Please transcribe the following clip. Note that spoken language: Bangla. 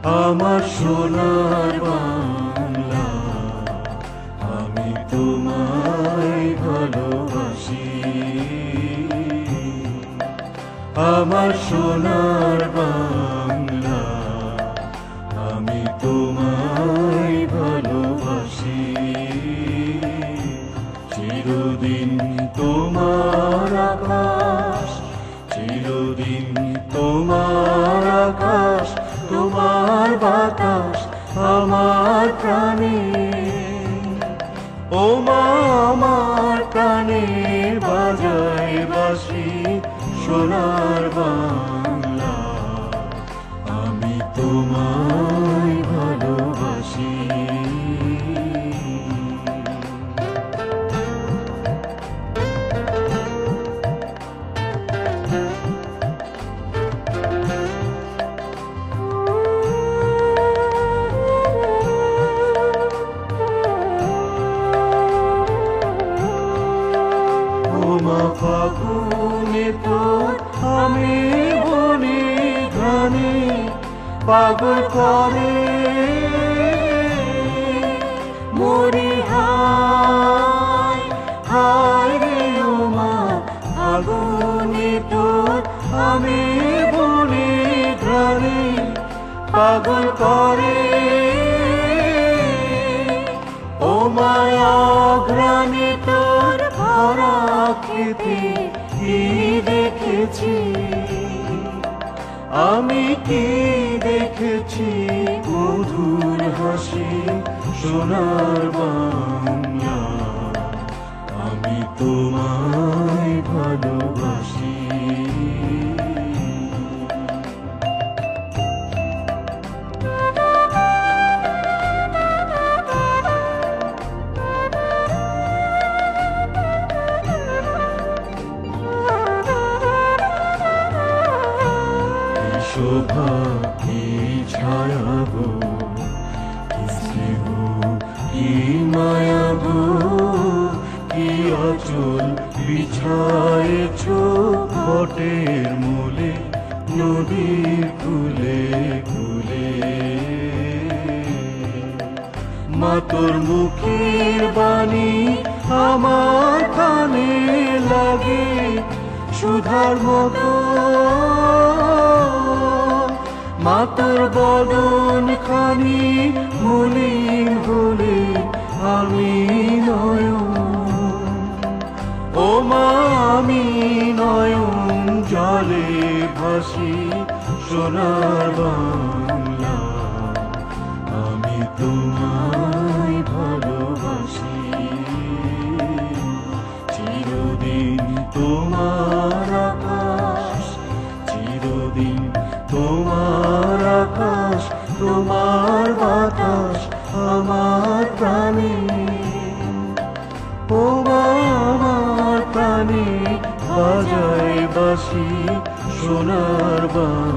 আমার সোনার বাংলা, আমি তোমায় ভালোবাসি। আমার সোনার বাংলা, আমি তোমায় ভালোবাসি। চিরদিন তোমার আকাশ, চিরদিন তোমার আকাশ, তোমার বাতাস আমার প্রাণে। ও মা আমার প্রাণে বাজায় বাঁশি সোনার বাংলা, আমি তোমায় ভালোবাসি। ফাগুনে তোর আমি বনে ঘানে পাগল করে মরি। হায় হায় রে ও মা, ফাগুনে তোর আমি বনে ঘানে পাগল করে। ও মায়া ঘ্রাণে তোর ভরা খেতে কি দেখেছি আমি, কি দেখেছি মধুর হাসি সোনার বাংলা, আমি তোমায় ভালোবাসি। শোভা কি ছায়া গো, কি স্নেহ কি মায়া গো, কি আঁচল বিছায়েছ বটের মূলে নদীর কূলে কূলে। মা তোর মুখের বাণী আমার কানে লাগে সুধার মতো। মা তোর বদন খানি মলিন হলে আমি নয়ন, ও মা আমি নয়ন জলে ভাসি সোনার বাংলা, আমি তোমায় ভালোবাসি। চিরদিন তোমার আকাশ, চিরদিন তোমার আকাশ, তোমার বাতাস আমার প্রাণে। ও আমার প্রাণে বাজায় বাঁশি সোনার বাংলা।